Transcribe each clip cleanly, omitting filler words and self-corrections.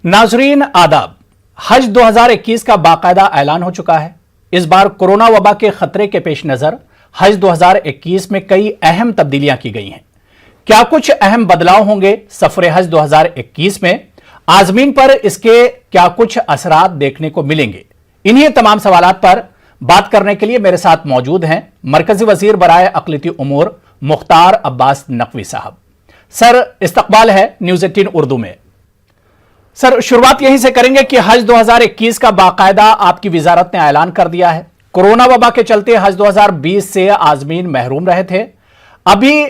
नाजरीन आदाब। हज 2021 का बाकायदा ऐलान हो चुका है। इस बार कोरोना वबा के खतरे के पेश नजर हज 2021 में कई अहम तब्दीलियां की गई हैं। क्या कुछ अहम बदलाव होंगे सफर हज 2021 में? आजमीन पर इसके क्या कुछ असरात देखने को मिलेंगे? इन्हीं तमाम सवालात पर बात करने के लिए मेरे साथ मौजूद हैं मरकजी वजीर बराए अक़लियती उमूर मुख्तार अब्बास नकवी साहब। सर, इस्तकबाल है न्यूज़ 18 उर्दू में। सर, शुरुआत यहीं से करेंगे कि हज 2021 का बाकायदा आपकी वजारत ने ऐलान कर दिया है। कोरोना वबा के चलते हज 2020 से आजमीन महरूम रहे थे। अभी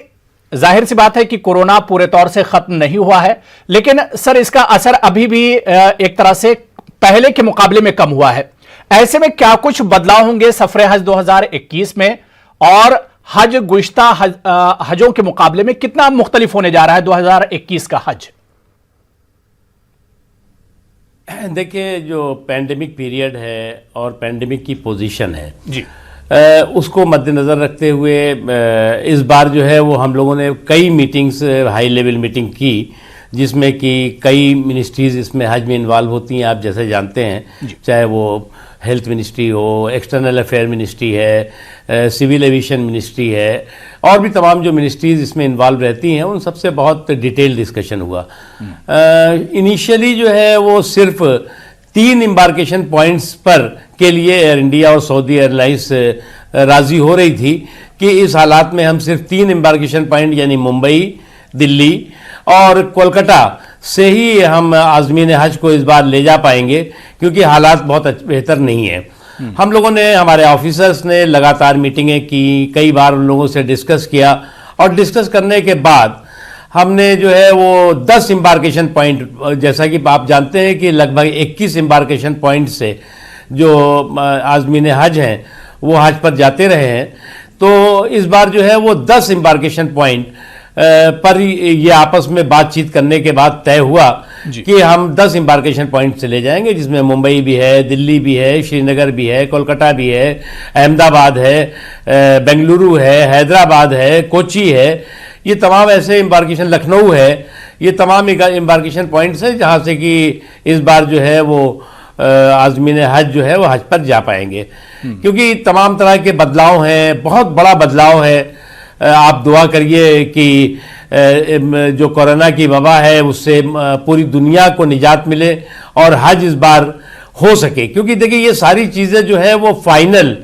जाहिर सी बात है कि कोरोना पूरे तौर से खत्म नहीं हुआ है, लेकिन सर इसका असर अभी भी एक तरह से पहले के मुकाबले में कम हुआ है। ऐसे में क्या कुछ बदलाव होंगे सफर हज 2021 में, और हज गुज़िश्ता हजों के मुकाबले में कितना मुख्तलिफ होने जा रहा है 2021 का हज? देखिए, जो पैंडेमिक पीरियड है और पैंडेमिक की पोजीशन है जी, उसको मद्देनज़र रखते हुए इस बार जो है वो हम लोगों ने कई मीटिंग्स, हाई लेवल मीटिंग की, जिसमें कि कई मिनिस्ट्रीज़ इसमें हज में इन्वॉल्व होती हैं। आप जैसे जानते हैं, चाहे वो हेल्थ मिनिस्ट्री हो, एक्सटर्नल अफेयर मिनिस्ट्री है, सिविल एविएशन मिनिस्ट्री है, और भी तमाम जो मिनिस्ट्रीज़ इसमें इन्वॉल्व रहती हैं, उन सबसे बहुत डिटेल डिस्कशन हुआ। इनिशियली जो है वो सिर्फ 3 एम्बार्केशन पॉइंट्स पर के लिए एयर इंडिया और सऊदी एयरलाइंस राज़ी हो रही थी कि इस हालात में हम सिर्फ 3 एम्बार्केशन पॉइंट यानी मुंबई, दिल्ली और कोलकाता से ही हम आज़मीन हज को इस बार ले जा पाएंगे, क्योंकि हालात बहुत बेहतर नहीं है। हम लोगों ने, हमारे ऑफिसर्स ने लगातार मीटिंगें की, कई बार उन लोगों से डिस्कस किया, और डिस्कस करने के बाद हमने जो है वो 10 एम्बार्केशन पॉइंट, जैसा कि आप जानते हैं कि लगभग 21 एम्बार्केशन पॉइंट से जो आज़मीन हज हैं वो हज पर जाते रहे हैं, तो इस बार जो है वो 10 एम्बार्केशन पॉइंट पर ये आपस में बातचीत करने के बाद तय हुआ कि हम 10 एम्बार्केशन पॉइंट से ले जाएंगे, जिसमें मुंबई भी है, दिल्ली भी है, श्रीनगर भी है, कोलकाता भी है, अहमदाबाद है, बेंगलुरु है, हैदराबाद है, कोची है। ये तमाम ऐसे एम्बार्केशन, लखनऊ है, ये तमाम एम्बार्केशन पॉइंट्स हैं जहाँ से कि इस बार जो है वो आज़मीन हज जो है वो हज पर जा पाएंगे। क्योंकि तमाम तरह के बदलाव हैं, बहुत बड़ा बदलाव है। आप दुआ करिए कि जो कोरोना की वबा है उससे पूरी दुनिया को निजात मिले और हज इस बार हो सके। क्योंकि देखिए, ये सारी चीज़ें जो है वो फाइनल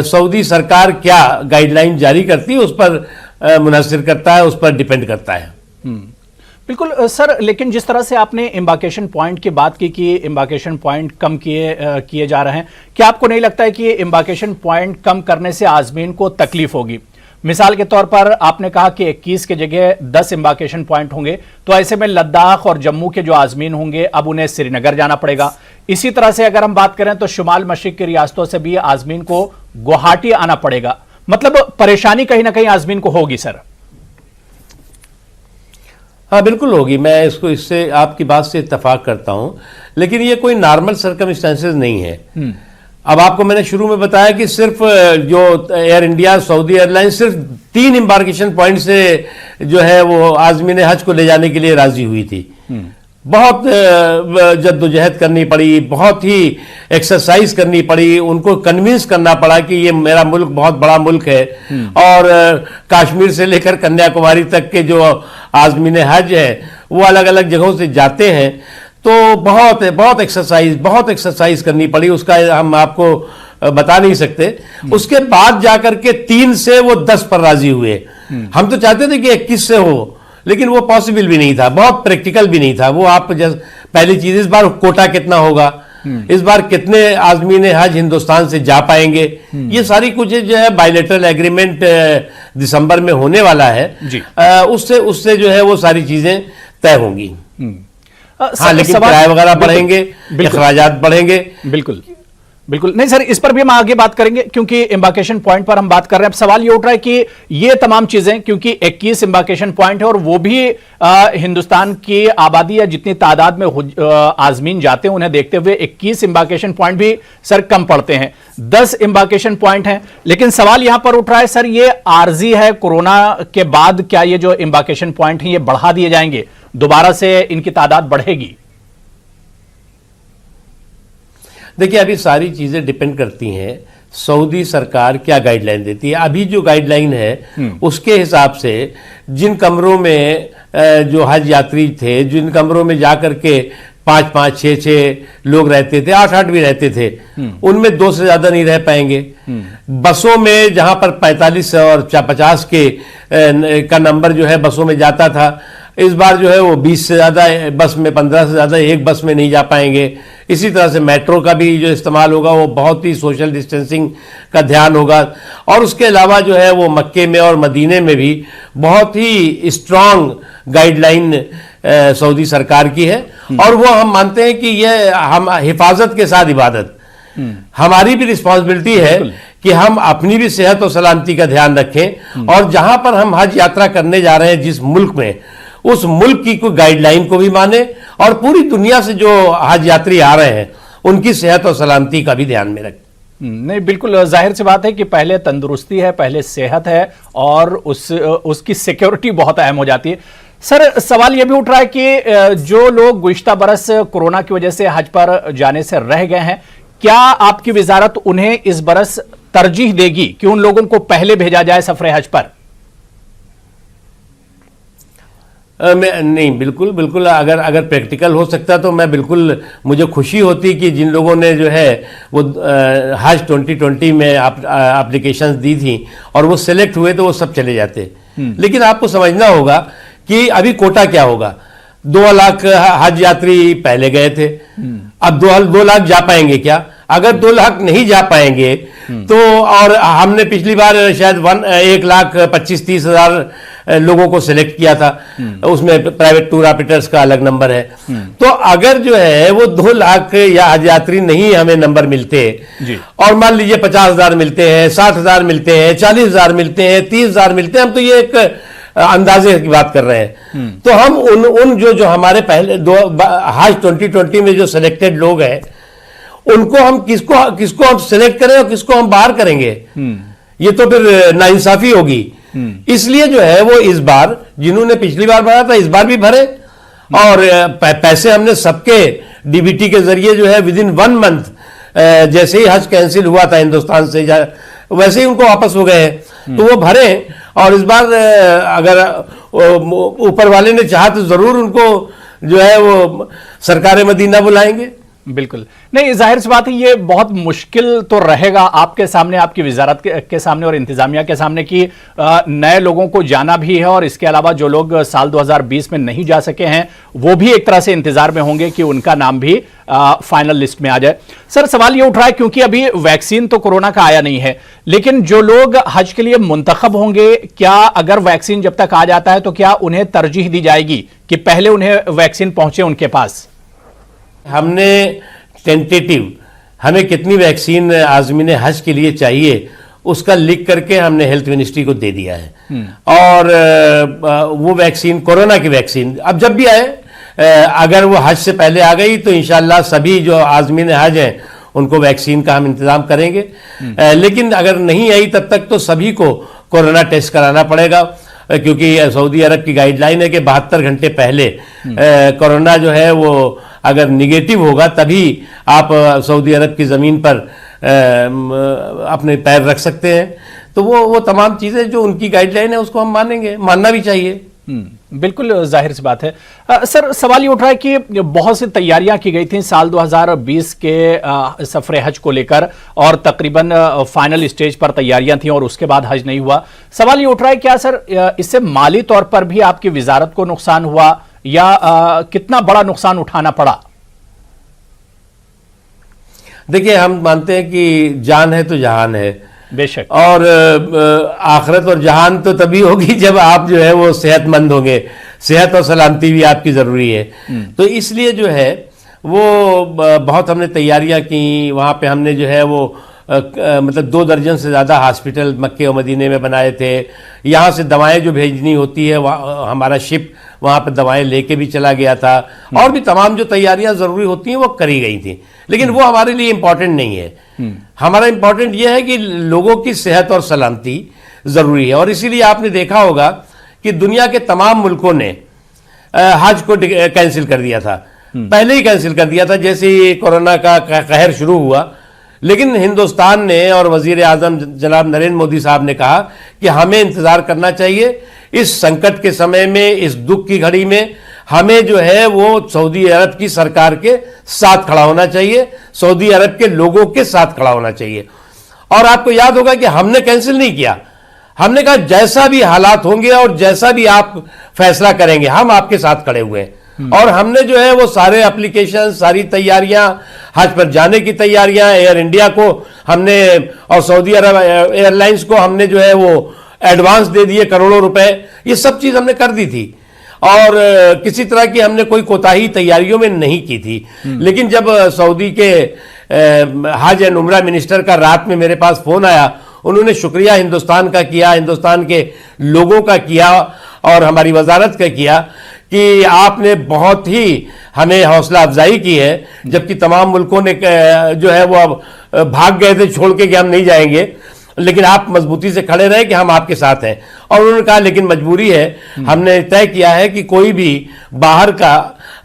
सऊदी सरकार क्या गाइडलाइन जारी करती है उस पर मुनहसर करता है, उस पर डिपेंड करता है। बिल्कुल सर, लेकिन जिस तरह से आपने एम्बार्केशन पॉइंट की बात की कि एम्बार्केशन पॉइंट कम किए जा रहे हैं, क्या आपको नहीं लगता है कि एम्बार्केशन पॉइंट कम करने से आज़मीन को तकलीफ होगी? मिसाल के तौर पर आपने कहा कि 21 के जगह 10 एम्बार्केशन पॉइंट होंगे, तो ऐसे में लद्दाख और जम्मू के जो आज़मीन होंगे अब उन्हें श्रीनगर जाना पड़ेगा। इसी तरह से अगर हम बात करें तो शुमाल मशरिक की रियासतों से भी आज़मीन को गुवाहाटी आना पड़ेगा। मतलब परेशानी कहीं ना कहीं आज़मीन को होगी सर। हाँ, बिल्कुल होगी। मैं इससे आपकी बात से इत्तफाक करता हूं, लेकिन ये कोई नॉर्मल सर्कमस्टेंसेस नहीं है। अब आपको मैंने शुरू में बताया कि सिर्फ जो एयर इंडिया, सऊदी एयरलाइंस सिर्फ 3 एम्बार्केशन पॉइंट से जो है वो आज़मीन हज को ले जाने के लिए राजी हुई थी। बहुत जद्दोजहद करनी पड़ी, बहुत ही एक्सरसाइज करनी पड़ी, उनको कन्विंस करना पड़ा कि ये मेरा मुल्क बहुत बड़ा मुल्क है, और कश्मीर से लेकर कन्याकुमारी तक के जो आज़मीन हज है वो अलग अलग जगहों से जाते हैं, तो बहुत एक्सरसाइज करनी पड़ी। उसका हम आपको बता नहीं सकते। उसके बाद जाकर के 3 से वो 10 पर राजी हुए। हम तो चाहते थे कि 21 से हो, लेकिन वो पॉसिबल भी नहीं था, बहुत प्रैक्टिकल भी नहीं था वो। आप पहली चीज, इस बार कोटा कितना होगा, इस बार कितने आज़मीन हज हिंदुस्तान से जा पाएंगे, ये सारी कुछ जो है बायलैटरल एग्रीमेंट दिसंबर में होने वाला है, उससे जो है वो सारी चीजें तय होंगी। हाँ, लेकिन किराए वगैरह बढ़ेंगे, अखराजात बढ़ेंगे। बिल्कुल बिल्कुल नहीं सर, इस पर भी हम आगे बात करेंगे, क्योंकि एम्बार्केशन पॉइंट पर हम बात कर रहे हैं। अब सवाल ये उठ रहा है कि ये तमाम चीजें, क्योंकि 21 एम्बार्केशन पॉइंट है और वो भी हिंदुस्तान की आबादी या जितनी तादाद में आज़मीन जाते हैं उन्हें देखते हुए 21 एम्बार्केशन पॉइंट भी सर कम पड़ते हैं। 10 एम्बार्केशन पॉइंट हैं, लेकिन सवाल यहां पर उठ रहा है सर, ये आर्जी है, कोरोना के बाद क्या ये जो एम्बार्केशन पॉइंट हैं ये बढ़ा दिए जाएंगे, दोबारा से इनकी तादाद बढ़ेगी? देखिए, अभी सारी चीज़ें डिपेंड करती हैं सऊदी सरकार क्या गाइडलाइन देती है। अभी जो गाइडलाइन है उसके हिसाब से जिन कमरों में जो हज यात्री थे, जिन कमरों में जाकर के 5-5, 6-6 लोग रहते थे, 8-8 भी रहते थे, उनमें 2 से ज्यादा नहीं रह पाएंगे। बसों में जहां पर 45 और 50 का नंबर जो है बसों में जाता था, इस बार जो है वो 20 से ज़्यादा बस में, 15 से ज़्यादा एक बस में नहीं जा पाएंगे। इसी तरह से मेट्रो का भी जो इस्तेमाल होगा वो बहुत ही सोशल डिस्टेंसिंग का ध्यान होगा। और उसके अलावा जो है वो मक्के में और मदीने में भी बहुत ही स्ट्रांग गाइडलाइन सऊदी सरकार की है। और वो हम मानते हैं कि ये हम हिफाजत के साथ इबादत, हमारी भी रिस्पॉन्सिबिलिटी है कि हम अपनी भी सेहत और सलामती का ध्यान रखें। और जहां पर हम हज यात्रा करने जा रहे हैं जिस मुल्क में, उस मुल्क की कोई गाइडलाइन को भी माने और पूरी दुनिया से जो हज यात्री आ रहे हैं उनकी सेहत और सलामती का भी ध्यान में रखें। नहीं, बिल्कुल जाहिर सी बात है कि पहले तंदुरुस्ती है, पहले सेहत है और उसकी सिक्योरिटी बहुत अहम हो जाती है। सर, सवाल यह भी उठ रहा है कि जो लोग गुज़िश्ता बरस कोरोना की वजह से हज पर जाने से रह गए हैं, क्या आपकी वजारत उन्हें इस बरस तरजीह देगी कि उन लोगों को पहले भेजा जाए सफरे हज पर? नहीं, बिल्कुल बिल्कुल, अगर प्रैक्टिकल हो सकता तो मैं बिल्कुल, मुझे खुशी होती कि जिन लोगों ने जो है वो हज 2020 में एप्लीकेशंस दी थी और वो सिलेक्ट हुए तो वो सब चले जाते। लेकिन आपको समझना होगा कि अभी कोटा क्या होगा। 2 लाख हज यात्री पहले गए थे, अब 2 लाख जा पाएंगे क्या? अगर 2 लाख नहीं जा पाएंगे तो, और हमने पिछली बार शायद 1,25,30,000 लोगों को सिलेक्ट किया था, उसमें प्राइवेट टूर ऑपरेटर्स का अलग नंबर है। तो अगर जो है वो 2 लाख या हज यात्री नहीं हमें नंबर मिलते और मान लीजिए 50,000 मिलते हैं, 60,000 मिलते हैं, 40,000 मिलते हैं, 30,000 मिलते हैं, हम तो ये एक अंदाजे की बात कर रहे हैं। तो हम उन जो हमारे पहले हज 2020 में जो सिलेक्टेड लोग हैं उनको हम किसको हम सिलेक्ट करें और किसको हम बाहर करेंगे, ये तो फिर नाइंसाफी होगी। इसलिए जो है वो इस बार जिन्होंने पिछली बार भरा था इस बार भी भरे और पैसे हमने सबके डीबीटी के जरिए जो है विदिन 1 मंथ, जैसे ही हज कैंसिल हुआ था हिंदुस्तान से वैसे ही उनको वापस हो गए हैं, तो वो भरे। और इस बार अगर ऊपर वाले ने चाहा तो जरूर उनको जो है वो सरकार मदीना बुलाएंगे। बिल्कुल नहीं, जाहिर सी बात है ये बहुत मुश्किल तो रहेगा आपके सामने, आपकी वजारत के सामने और इंतजामिया के सामने कि नए लोगों को जाना भी है और इसके अलावा जो लोग साल 2020 में नहीं जा सके हैं वो भी एक तरह से इंतजार में होंगे कि उनका नाम भी फाइनल लिस्ट में आ जाए। सर, सवाल ये उठ रहा है क्योंकि अभी वैक्सीन तो कोरोना का आया नहीं है, लेकिन जो लोग हज के लिए मुंतखब होंगे, क्या अगर वैक्सीन जब तक आ जाता है तो क्या उन्हें तरजीह दी जाएगी कि पहले उन्हें वैक्सीन पहुंचे उनके पास? हमने टेंटेटिव, हमें कितनी वैक्सीन आज़मीन हज के लिए चाहिए उसका लिख करके हमने हेल्थ मिनिस्ट्री को दे दिया है। और वो वैक्सीन, कोरोना की वैक्सीन, अब जब भी आए, अगर वो हज से पहले आ गई तो इंशाल्लाह सभी जो आज़मीन हज हैं उनको वैक्सीन का हम इंतजाम करेंगे। लेकिन अगर नहीं आई तब तक तो सभी को कोरोना टेस्ट कराना पड़ेगा, क्योंकि सऊदी अरब की गाइडलाइन है कि 72 घंटे पहले कोरोना जो है वो अगर निगेटिव होगा तभी आप सऊदी अरब की ज़मीन पर अपने पैर रख सकते हैं। तो वो तमाम चीज़ें जो उनकी गाइडलाइन है उसको हम मानेंगे, मानना भी चाहिए। बिल्कुल जाहिर सी बात है। सर, सवाल ये उठ रहा है कि बहुत सी तैयारियां की गई थी साल 2020 के सफरे हज को लेकर और तकरीबन फाइनल स्टेज पर तैयारियां थी और उसके बाद हज नहीं हुआ। सवाल ये उठ रहा है क्या सर इससे माली तौर पर भी आपकी वजारत को नुकसान हुआ या कितना बड़ा नुकसान उठाना पड़ा? देखिए, हम मानते हैं कि जान है तो जहान है, बेशक, और आखिरत और जहान तो तभी होगी जब आप जो है वो सेहतमंद होंगे। सेहत और सलामती भी आपकी ज़रूरी है। तो इसलिए जो है वो बहुत हमने तैयारियां की। वहाँ पे हमने जो है वो मतलब 2 दर्जन से ज़्यादा हॉस्पिटल मक्के और मदीने में बनाए थे। यहाँ से दवाएं जो भेजनी होती है हमारा शिप वहाँ पर दवाएं लेके भी चला गया था। और भी तमाम जो तैयारियां ज़रूरी होती हैं वो करी गई थी, लेकिन वो हमारे लिए इम्पॉर्टेंट नहीं है। हमारा इम्पॉर्टेंट ये है कि लोगों की सेहत और सलामती ज़रूरी है। और इसीलिए आपने देखा होगा कि दुनिया के तमाम मुल्कों ने हज को कैंसिल कर दिया था। पहले ही कैंसिल कर दिया था जैसे ही कोरोना का कहर शुरू हुआ। लेकिन हिंदुस्तान ने और वजीर आजम जनाब नरेंद्र मोदी साहब ने कहा कि हमें इंतजार करना चाहिए, इस संकट के समय में, इस दुख की घड़ी में हमें जो है वो सऊदी अरब की सरकार के साथ खड़ा होना चाहिए, सऊदी अरब के लोगों के साथ खड़ा होना चाहिए। और आपको याद होगा कि हमने कैंसिल नहीं किया, हमने कहा जैसा भी हालात होंगे और जैसा भी आप फैसला करेंगे हम आपके साथ खड़े हुए हैं। और हमने जो है वो सारे एप्लीकेशन, सारी तैयारियां, हज पर जाने की तैयारियां, एयर इंडिया को हमने और सऊदी अरब एयरलाइंस को हमने जो है वो एडवांस दे दिए करोड़ों रुपए, ये सब चीज हमने कर दी थी और किसी तरह की हमने कोई कोताही तैयारियों में नहीं की थी। लेकिन जब सऊदी के हज एंड उमरा मिनिस्टर का रात में मेरे पास फोन आया, उन्होंने शुक्रिया हिंदुस्तान का किया, हिंदुस्तान के लोगों का किया और हमारी वजारत का किया कि आपने बहुत ही हमें हौसला अफजाई की है, जबकि तमाम मुल्कों ने जो है वो अब भाग गए थे छोड़ के कि हम नहीं जाएंगे, लेकिन आप मजबूती से खड़े रहे कि हम आपके साथ हैं। और उन्होंने कहा लेकिन मजबूरी है, हमने तय किया है कि कोई भी बाहर का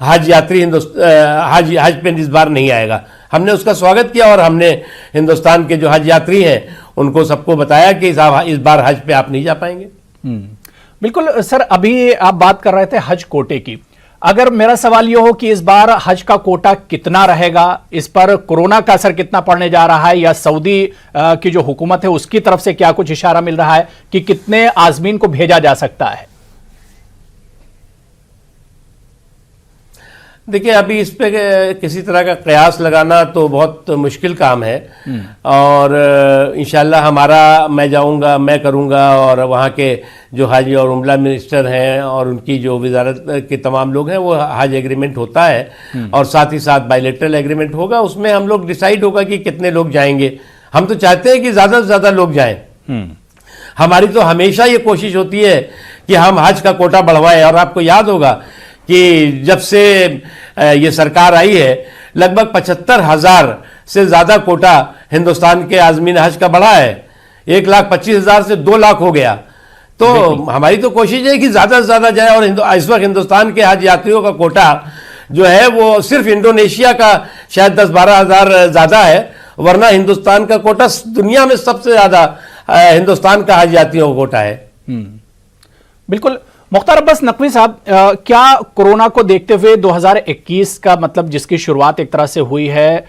हज यात्री हज पे इस बार नहीं आएगा। हमने उसका स्वागत किया और हमने हिंदुस्तान के जो हज यात्री हैं उनको सबको बताया कि इस बार हज पे आप नहीं जा पाएंगे। बिल्कुल सर, अभी आप बात कर रहे थे हज कोटे की। अगर मेरा सवाल यह हो कि इस बार हज का कोटा कितना रहेगा, इस पर कोरोना का असर कितना पड़ने जा रहा है, या सऊदी की जो हुकूमत है उसकी तरफ से क्या कुछ इशारा मिल रहा है कि कितने आजमीन को भेजा जा सकता है? देखिए अभी इस पे किसी तरह का कयास लगाना तो बहुत मुश्किल काम है और इंशाल्लाह मैं जाऊंगा, मैं करूंगा और वहाँ के जो हज और उमरा मिनिस्टर हैं और उनकी जो वजारत के तमाम लोग हैं वो हज एग्रीमेंट होता है और साथ ही साथ बायलैटरल एग्रीमेंट होगा, उसमें हम लोग डिसाइड होगा कि कितने लोग जाएंगे। हम तो चाहते हैं कि ज़्यादा से ज़्यादा लोग जाएं। हमारी तो हमेशा ये कोशिश होती है कि हम हज का कोटा बढ़वाएं। और आपको याद होगा कि जब से ये सरकार आई है लगभग 75,000 से ज़्यादा कोटा हिंदुस्तान के आज़मीन हज का बढ़ा है। 1,25,000 से 2 लाख हो गया। तो हमारी तो कोशिश है कि ज़्यादा से ज़्यादा जाए। और इस वक्त हिंदुस्तान के हज यात्रियों का कोटा जो है वो सिर्फ इंडोनेशिया का शायद 10-12 हज़ार ज़्यादा है, वरना हिंदुस्तान का कोटा दुनिया में सबसे ज़्यादा हिंदुस्तान का हज यात्रियों का कोटा है। बिल्कुल। मुख्तार अब्बास नकवी साहब, क्या कोरोना को देखते हुए 2021 का मतलब जिसकी शुरुआत एक तरह से हुई है,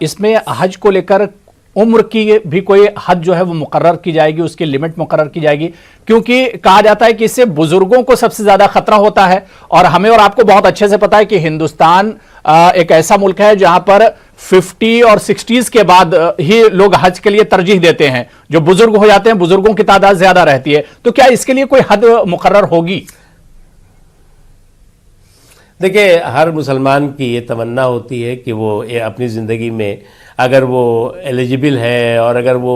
इसमें हज को लेकर उम्र की भी कोई हद जो है वो मुकर्रर की जाएगी, उसकी लिमिट मुकर्रर की जाएगी? क्योंकि कहा जाता है कि इससे बुजुर्गों को सबसे ज्यादा खतरा होता है और हमें और आपको बहुत अच्छे से पता है कि हिंदुस्तान एक ऐसा मुल्क है जहां पर 50 और 60s के बाद ही लोग हज के लिए तरजीह देते हैं। जो बुजुर्ग हो जाते हैं, बुजुर्गों की तादाद ज्यादा रहती है। तो क्या इसके लिए कोई हद मुकर्रर होगी? देखिए हर मुसलमान की ये तमन्ना होती है कि वो अपनी ज़िंदगी में अगर वो एलिजिबल है और अगर वो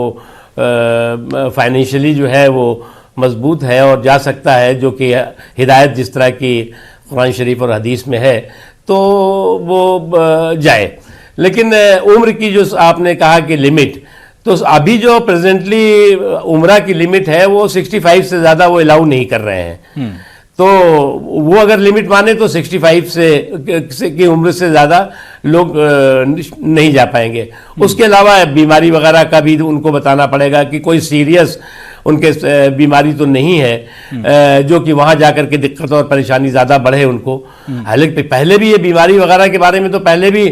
फाइनेंशियली जो है वो मजबूत है और जा सकता है, जो कि हिदायत जिस तरह की कुरान शरीफ और हदीस में है, तो वो जाए। लेकिन उम्र की जो आपने कहा कि लिमिट, तो अभी जो प्रेजेंटली उम्र की लिमिट है वो 65 से ज़्यादा वो अलाउ नहीं कर रहे हैं। तो वो अगर लिमिट माने तो 65 से की उम्र से ज़्यादा लोग नहीं जा पाएंगे। उसके अलावा बीमारी वगैरह का भी उनको बताना पड़ेगा कि कोई सीरियस उनके बीमारी तो नहीं है जो कि वहाँ जाकर के दिक्कत और परेशानी ज़्यादा बढ़े उनको। हालांकि पहले भी ये बीमारी वगैरह के बारे में तो पहले भी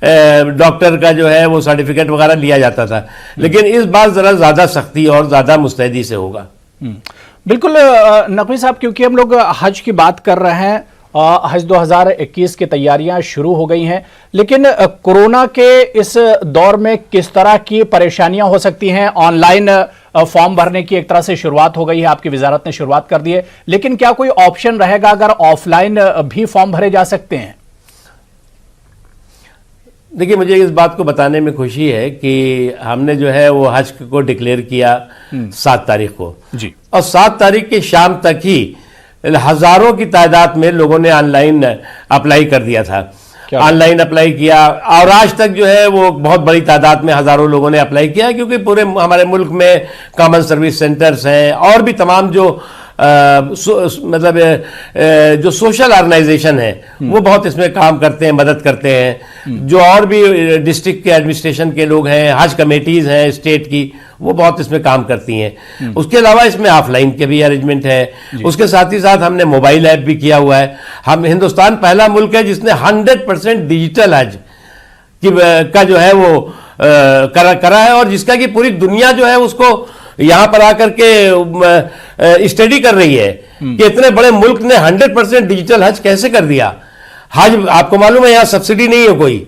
डॉक्टर का जो है वो सर्टिफिकेट वगैरह लिया जाता था, लेकिन इस बार ज़रा ज़्यादा सख्ती और ज़्यादा मुस्तैदी से होगा। बिल्कुल नकवी साहब, क्योंकि हम लोग हज की बात कर रहे हैं, हज 2021 की तैयारियां शुरू हो गई हैं, लेकिन कोरोना के इस दौर में किस तरह की परेशानियां हो सकती हैं? ऑनलाइन फॉर्म भरने की एक तरह से शुरुआत हो गई है, आपकी वजारत ने शुरुआत कर दी है, लेकिन क्या कोई ऑप्शन रहेगा अगर ऑफलाइन भी फॉर्म भरे जा सकते हैं? देखिए मुझे इस बात को बताने में खुशी है कि हमने जो है वो हज को डिक्लेयर किया 7 तारीख को जी, और 7 तारीख की शाम तक ही हजारों की तादाद में लोगों ने ऑनलाइन अप्लाई कर दिया था। ऑनलाइन अप्लाई किया और आज तक जो है वो बहुत बड़ी तादाद में हजारों लोगों ने अप्लाई किया, क्योंकि पूरे हमारे मुल्क में कॉमन सर्विस सेंटर्स हैं और भी तमाम जो मतलब जो सोशल ऑर्गेनाइजेशन है वो बहुत इसमें काम करते हैं, मदद करते हैं। जो और भी डिस्ट्रिक्ट के एडमिनिस्ट्रेशन के लोग हैं, हज कमेटीज हैं स्टेट की, वो बहुत इसमें काम करती हैं। उसके अलावा इसमें ऑफलाइन के भी अरेंजमेंट है। उसके साथ ही साथ हमने मोबाइल ऐप भी किया हुआ है। हम हिंदुस्तान पहला मुल्क है जिसने 100% डिजिटल हज का जो है वो करा है, और जिसका कि पूरी दुनिया जो है उसको यहां पर आकर के स्टडी कर रही है कि इतने बड़े मुल्क ने 100% डिजिटल हज कैसे कर दिया। हज आपको मालूम है यहां सब्सिडी नहीं है, कोई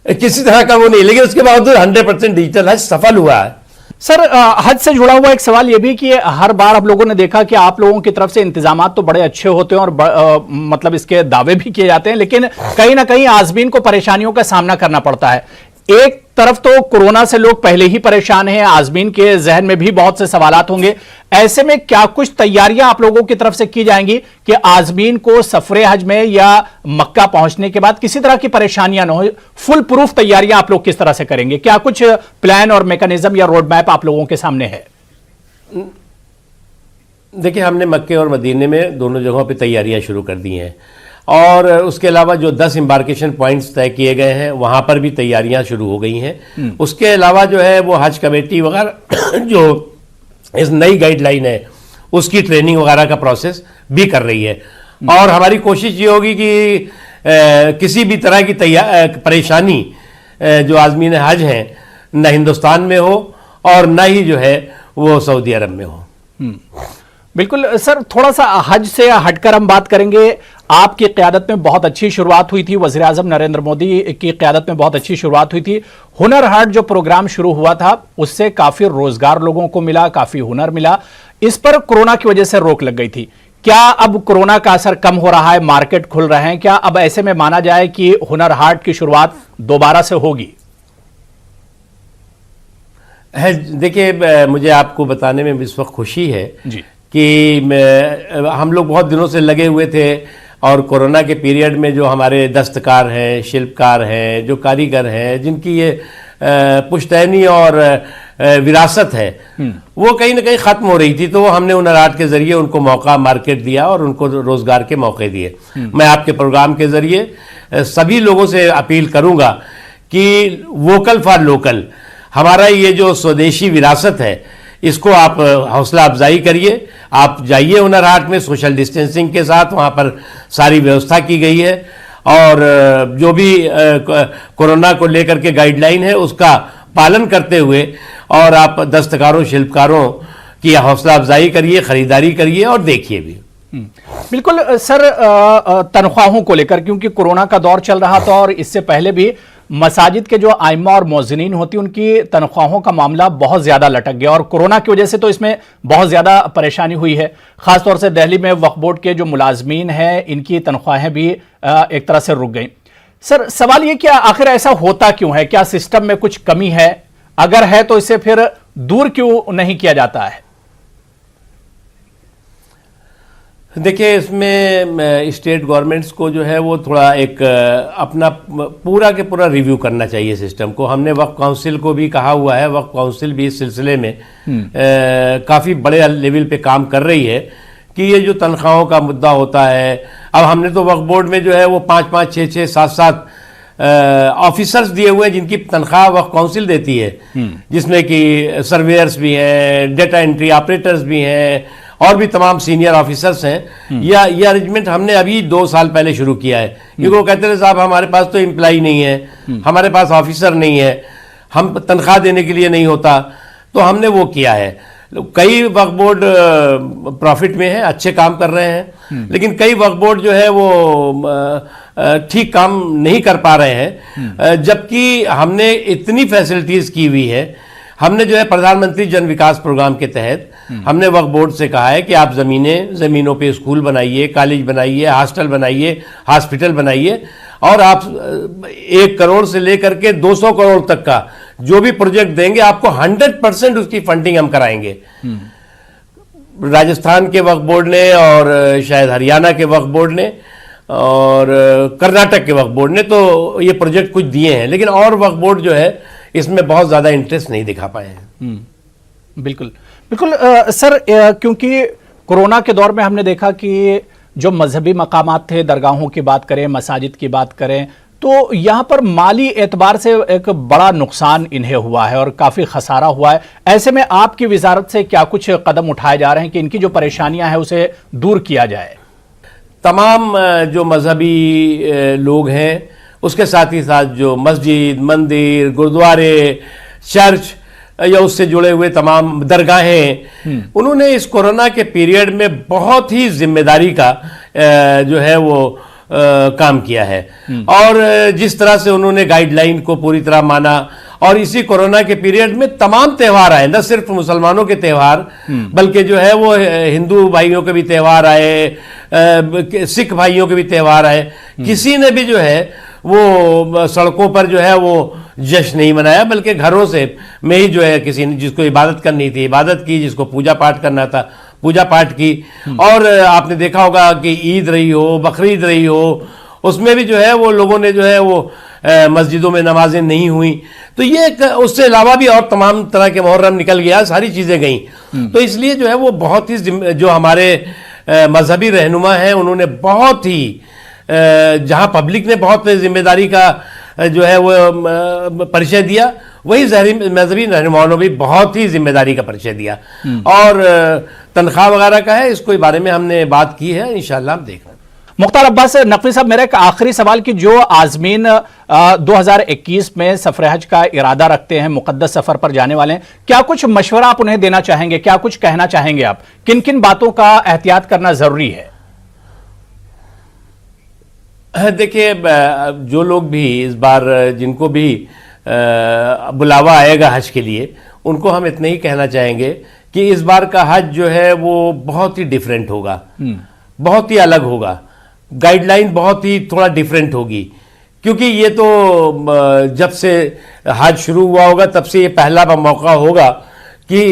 किसी तरह का वो नहीं, लेकिन उसके बावजूद 100% डिजिटल हज सफल हुआ है। सर, हज से जुड़ा हुआ एक सवाल यह भी कि हर बार आप लोगों ने देखा कि आप लोगों की तरफ से इंतजामात तो बड़े अच्छे होते हैं और मतलब इसके दावे भी किए जाते हैं, लेकिन कहीं ना कहीं आज़मीन को परेशानियों का सामना करना पड़ता है। एक तरफ तो कोरोना से लोग पहले ही परेशान हैं, आज़मीन के जहन में भी बहुत से सवालात होंगे। ऐसे में क्या कुछ तैयारियां आप लोगों की तरफ से की जाएंगी कि आज़मीन को सफरे हज में या मक्का पहुंचने के बाद किसी तरह की परेशानियां न हो? फुल प्रूफ तैयारियां आप लोग किस तरह से करेंगे? क्या कुछ प्लान और मैकेनिज्म या रोड मैप आप लोगों के सामने है? देखिए, हमने मक्के और मदीने में दोनों जगहों पर तैयारियां शुरू कर दी हैं, और उसके अलावा जो 10 एम्बार्केशन पॉइंट्स तय किए गए हैं वहां पर भी तैयारियां शुरू हो गई हैं। उसके अलावा जो है वो हज कमेटी वगैरह जो इस नई गाइडलाइन है उसकी ट्रेनिंग वगैरह का प्रोसेस भी कर रही है। और हमारी कोशिश ये होगी कि किसी भी तरह की परेशानी जो आज़मीन हज हैं न हिंदुस्तान में हो और न ही जो है वो सऊदी अरब में हो। बिल्कुल सर, थोड़ा सा हज से हटकर हम बात करेंगे। आपकी क़यादत में बहुत अच्छी शुरुआत हुई थी, वज़ीर आज़म नरेंद्र मोदी की क़यादत में बहुत अच्छी शुरुआत हुई थी। हुनर हाट जो प्रोग्राम शुरू हुआ था उससे काफ़ी रोज़गार लोगों को मिला, काफ़ी हुनर मिला। इस पर कोरोना की वजह से रोक लग गई थी। क्या अब कोरोना का असर कम हो रहा है, मार्केट खुल रहे हैं, क्या अब ऐसे में माना जाए कि हुनर हाट की शुरुआत दोबारा से होगी? देखिए, मुझे आपको बताने में इस वक्त खुशी है जी कि हम लोग बहुत दिनों से लगे हुए थे, और कोरोना के पीरियड में जो हमारे दस्तकार हैं, शिल्पकार हैं, जो कारीगर हैं, जिनकी ये पुश्तैनी और विरासत है वो कहीं ना कहीं ख़त्म हो रही थी, तो हमने हुनर हाट के ज़रिए उनको मौका, मार्केट दिया और उनको रोज़गार के मौके दिए। मैं आपके प्रोग्राम के ज़रिए सभी लोगों से अपील करूँगा कि वोकल फॉर लोकल, हमारा ये जो स्वदेशी विरासत है इसको आप हौसला अफजाई करिए। आप जाइए हुनर हाट में सोशल डिस्टेंसिंग के साथ, वहाँ पर सारी व्यवस्था की गई है, और जो भी कोरोना को लेकर के गाइडलाइन है उसका पालन करते हुए, और आप दस्तकारों, शिल्पकारों की हौसला अफजाई करिए, ख़रीदारी करिए और देखिए भी। बिल्कुल सर, तनख्वाहों को लेकर, क्योंकि कोरोना का दौर चल रहा था और इससे पहले भी मसाजिद के जो आइम्मा और मौज़िनीन होती उनकी तनख्वाहों का मामला बहुत ज़्यादा लटक गया, और कोरोना की वजह से तो इसमें बहुत ज़्यादा परेशानी हुई है। ख़ासतौर से दिल्ली में वक्फ बोर्ड के जो मुलाजमीन हैं इनकी तनख्वाहें भी एक तरह से रुक गई। सर, सवाल ये कि आखिर ऐसा होता क्यों है? क्या सिस्टम में कुछ कमी है? अगर है तो इसे फिर दूर क्यों नहीं किया जाता है? देखिए, इसमें स्टेट गवर्नमेंट्स को जो है वो थोड़ा एक अपना पूरा के पूरा रिव्यू करना चाहिए सिस्टम को। हमने वक्फ काउंसिल को भी कहा हुआ है, वक्फ काउंसिल भी इस सिलसिले में काफ़ी बड़े लेवल पे काम कर रही है कि ये जो तनख्वाहों का मुद्दा होता है, अब हमने तो वक्फ बोर्ड में जो है वो 5-5, 6-6, 7-7 ऑफिसर्स दिए हुए हैं जिनकी तनख्वाह वक्फ काउंसिल देती है, जिसमें कि सर्वेयर्स भी हैं, डेटा एंट्री ऑपरेटर्स भी हैं, और भी तमाम सीनियर ऑफिसर्स हैं। यह अरेंजमेंट हमने अभी 2 साल पहले शुरू किया है, क्योंकि वो कहते थे साहब हमारे पास तो एम्प्लॉई नहीं है, हमारे पास ऑफिसर नहीं है, हम तनख्वाह देने के लिए नहीं होता, तो हमने वो किया है। कई वक्फ बोर्ड प्रॉफिट में है, अच्छे काम कर रहे हैं, लेकिन कई वक्फ बोर्ड जो है वो ठीक काम नहीं कर पा रहे हैं, जबकि हमने इतनी फैसिलिटीज़ की हुई है। हमने जो है प्रधानमंत्री जन विकास प्रोग्राम के तहत हमने वक्फ बोर्ड से कहा है कि आप ज़मीनों पे स्कूल बनाइए, कॉलेज बनाइए, हॉस्टल बनाइए, हॉस्पिटल बनाइए, और आप 1 करोड़ से लेकर के 200 करोड़ तक का जो भी प्रोजेक्ट देंगे आपको 100% उसकी फंडिंग हम कराएंगे। राजस्थान के वक्फ बोर्ड ने, और शायद हरियाणा के वक्फ बोर्ड ने, और कर्नाटक के वक्फ बोर्ड ने तो ये प्रोजेक्ट कुछ दिए हैं, लेकिन और वक्फ बोर्ड जो है इसमें बहुत ज़्यादा इंटरेस्ट नहीं दिखा पाए हैं। बिल्कुल बिल्कुल सर, क्योंकि कोरोना के दौर में हमने देखा कि जो मजहबी मकामात थे, दरगाहों की बात करें, मसाजिद की बात करें, तो यहाँ पर माली एतबार से एक बड़ा नुकसान इन्हें हुआ है और काफ़ी खसारा हुआ है। ऐसे में आपकी वजारत से क्या कुछ कदम उठाए जा रहे हैं कि इनकी जो परेशानियां हैं उसे दूर किया जाए? तमाम जो मजहबी लोग हैं, उसके साथ ही साथ जो मस्जिद, मंदिर, गुरुद्वारे, चर्च या उससे जुड़े हुए तमाम दरगाहें, उन्होंने इस कोरोना के पीरियड में बहुत ही जिम्मेदारी का जो है वो काम किया है। और जिस तरह से उन्होंने गाइडलाइन को पूरी तरह माना, और इसी कोरोना के पीरियड में तमाम त्यौहार आए, न सिर्फ मुसलमानों के त्यौहार बल्कि जो है वो हिंदू भाइयों के भी त्यौहार आए, सिख भाइयों के भी त्यौहार आए। किसी ने भी जो है वो सड़कों पर जो है वो जश्न नहीं मनाया, बल्कि घरों से में ही जो है किसी ने जिसको इबादत करनी थी इबादत की, जिसको पूजा पाठ करना था पूजा पाठ की। और आपने देखा होगा कि ईद रही हो, बकरीद रही हो, उसमें भी जो है वो लोगों ने जो है वो मस्जिदों में नमाजें नहीं हुई। तो ये उससे अलावा भी और तमाम तरह के मुहर्रम निकल गया, सारी चीज़ें गई। तो इसलिए जो है वो बहुत ही जो हमारे मजहबी रहनुमा हैं, उन्होंने बहुत ही जहाँ पब्लिक ने बहुत जिम्मेदारी का जो है वो परिचय दिया, वही मजहबी रहनुमाओं ने भी बहुत ही जिम्मेदारी का परिचय दिया। और तनख्वाह वगैरह का है, इसको बारे में हमने बात की है, इंशाल्लाह हम देख रहे हैं। मुख्तार अब्बास नकवी साहब, मेरा एक आखिरी सवाल कि जो आजमीन 2021 में सफर हज का इरादा रखते हैं, मुकद्दस सफर पर जाने वाले हैं, क्या कुछ मशवरा आप उन्हें देना चाहेंगे? क्या कुछ कहना चाहेंगे आप? किन किन बातों का एहतियात करना जरूरी है? देखिए, जो लोग भी इस बार जिनको भी बुलावा आएगा हज के लिए, उनको हम इतना ही कहना चाहेंगे कि इस बार का हज जो है वो बहुत ही डिफरेंट होगा, बहुत ही अलग होगा। गाइडलाइन बहुत ही थोड़ा डिफरेंट होगी, क्योंकि ये तो जब से हज शुरू हुआ होगा तब से ये पहला मौका होगा कि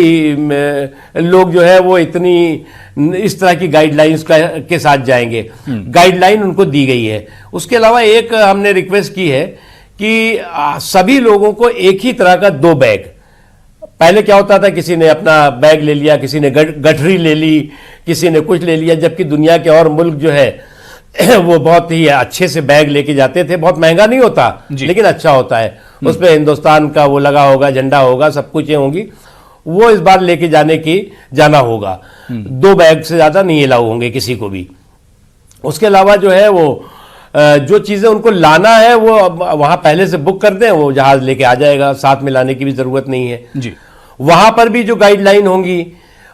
लोग जो है वो इतनी इस तरह की गाइडलाइंस के साथ जाएंगे। गाइडलाइन उनको दी गई है। उसके अलावा एक हमने रिक्वेस्ट की है कि सभी लोगों को एक ही तरह का 2 बैग, पहले क्या होता था किसी ने अपना बैग ले लिया, किसी ने गठरी ले ली, किसी ने कुछ ले लिया, जबकि दुनिया के और मुल्क जो है वो बहुत ही अच्छे से बैग लेके जाते थे। बहुत महंगा नहीं होता लेकिन अच्छा होता है, उसमें हिंदुस्तान का वो लगा होगा, झंडा होगा, सब कुछ होंगी। वो इस बार लेके जाना होगा। 2 बैग से ज्यादा नहीं अलाउ होंगे किसी को भी। उसके अलावा जो है वो जो चीजें उनको लाना है वो वहां पहले से बुक कर दें, वो जहाज लेके आ जाएगा, साथ में लाने की भी जरूरत नहीं है जी। वहां पर भी जो गाइडलाइन होंगी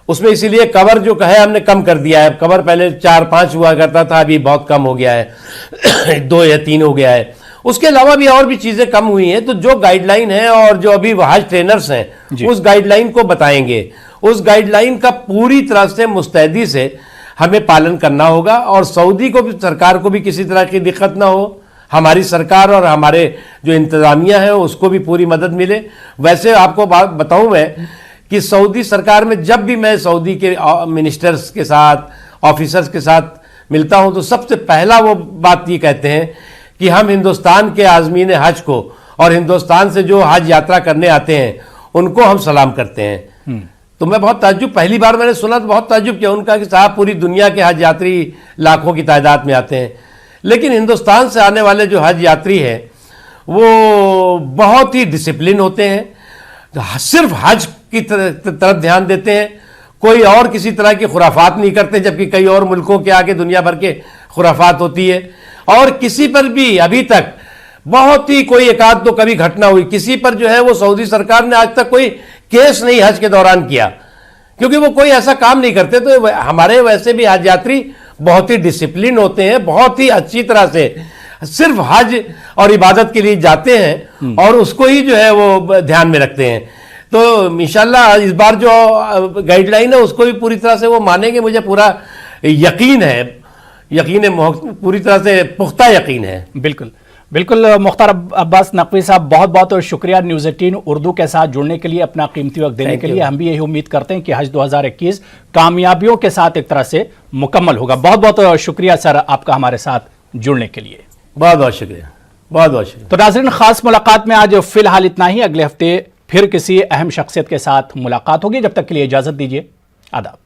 उसमें इसीलिए कवर जो है हमने कम कर दिया है। कवर पहले 4-5 हुआ करता था, अभी बहुत कम हो गया है 2 या 3 हो गया है। उसके अलावा भी और भी चीजें कम हुई हैं। तो जो गाइडलाइन है और जो अभी हज ट्रेनर्स हैं उस गाइडलाइन को बताएंगे, उस गाइडलाइन का पूरी तरह से मुस्तैदी से हमें पालन करना होगा। और सऊदी को भी, सरकार को भी किसी तरह की दिक्कत ना हो, हमारी सरकार और हमारे जो इंतजामिया है उसको भी पूरी मदद मिले। वैसे आपको बात बताऊं मैं कि सऊदी सरकार में जब भी मैं सऊदी के मिनिस्टर्स के साथ, ऑफिसर्स के साथ मिलता हूं तो सबसे पहला वो बात ये कहते हैं कि हम हिंदुस्तान के आज़मीन हज को और हिंदुस्तान से जो हज यात्रा करने आते हैं उनको हम सलाम करते हैं। तो मैं बहुत ताज्जुब, पहली बार मैंने सुना तो बहुत ताज्जुब किया उनका कि साहब पूरी दुनिया के हज यात्री लाखों की तादाद में आते हैं, लेकिन हिंदुस्तान से आने वाले जो हज यात्री हैं वो बहुत ही डिसिप्लिन होते हैं, सिर्फ हज की तरफ ध्यान देते हैं, कोई और किसी तरह की खुराफात नहीं करते, जबकि कई और मुल्कों के आगे दुनिया भर के खुराफात होती है। और किसी पर भी अभी तक बहुत ही कोई एकाध तो कभी घटना हुई, किसी पर जो है वो सऊदी सरकार ने आज तक कोई केस नहीं हज के दौरान किया, क्योंकि वो कोई ऐसा काम नहीं करते। तो हमारे वैसे भी हज यात्री बहुत ही डिसिप्लिन होते हैं, बहुत ही अच्छी तरह से सिर्फ हज और इबादत के लिए जाते हैं और उसको ही जो है वो ध्यान में रखते हैं। तो इंशाल्लाह इस बार जो गाइडलाइन है उसको भी पूरी तरह से वो मानेंगे, मुझे पूरा यकीन है, पूरी तरह से पुख्ता यकीन है। बिल्कुल बिल्कुल। मुख्तार अब्बास नकवी साहब, बहुत बहुत शुक्रिया न्यूज़ 18 उर्दू के साथ जुड़ने के लिए, अपना कीमती वक्त देने के लिए। हम भी यही उम्मीद करते हैं कि हज 2021 कामयाबियों के साथ एक तरह से मुकम्मल होगा। बहुत बहुत शुक्रिया सर आपका हमारे साथ जुड़ने के लिए। बहुत बहुत शुक्रिया, बहुत बहुत शुक्रिया। तो नाज़रीन, खास मुलाकात में आज फिलहाल इतना ही। अगले हफ्ते फिर किसी अहम शख्सियत के साथ मुलाकात होगी। जब तक के लिए इजाजत दीजिए, आदाब।